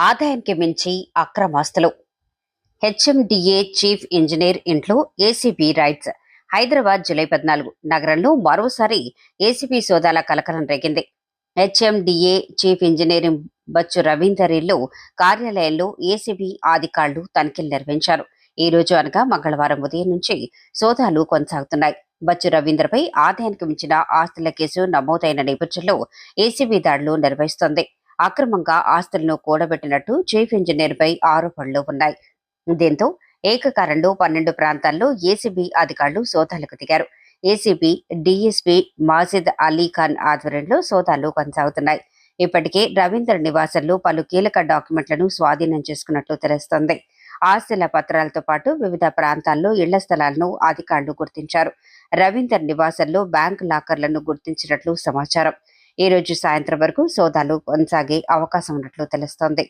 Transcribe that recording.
ఆదాయానికి మించి అక్రమాస్తులు. హెచ్ఎండిఏ చీఫ్ ఇంజనీర్ ఇంట్లో ఏసీబీ రైడ్స్. హైదరాబాద్ జూలై 14 నగరంలో మరోసారి ఏసీబీ సోదాల కలకలం రేగింది. HMDA chief engineering Bachu Ravinder ఇల్లు కార్యాలయంలో ఏసీబీ అధికారులు తనిఖీలు నిర్వహించారు. ఈ రోజు అనగా మంగళవారం ఉదయం నుంచి సోదాలు కొనసాగుతున్నాయి. బచ్చు రవీందర్పై ఆదాయానికి మించిన ఆస్తుల కేసు నమోదైన నేపథ్యంలో ఏసీబీ దాడులు నిర్వహిస్తోంది. అక్రమంగా ఆస్తులను కూడబెట్టినట్టు చీఫ్ ఇంజనీర్పై ఆరోపణలు ఉన్నాయి. దీంతో ఏకకాలంలో 12 ప్రాంతాల్లో ఏసీబీ అధికారులు సోదాలకు దిగారు. ఏసీబీ డీఎస్పీ మాజిద్ అలీ ఖాన్ ఆధ్వర్యంలో సోదాలు కొనసాగుతున్నాయి. ఇప్పటికే రవీందర్ నివాసంలో పలు కీలక డాక్యుమెంట్లను స్వాధీనం చేసుకున్నట్లు తెలుస్తోంది. ఆస్తుల పత్రాలతో పాటు వివిధ ప్రాంతాల్లో ఇళ్ల స్థలాలను అధికారులు గుర్తించారు. రవీందర్ నివాసంలో బ్యాంకు లాకర్లను గుర్తించినట్లు సమాచారం. ఈ రోజు సాయంత్రం వరకు సోదాలు కొనసాగే అవకాశం ఉన్నట్లు తెలుస్తోంది.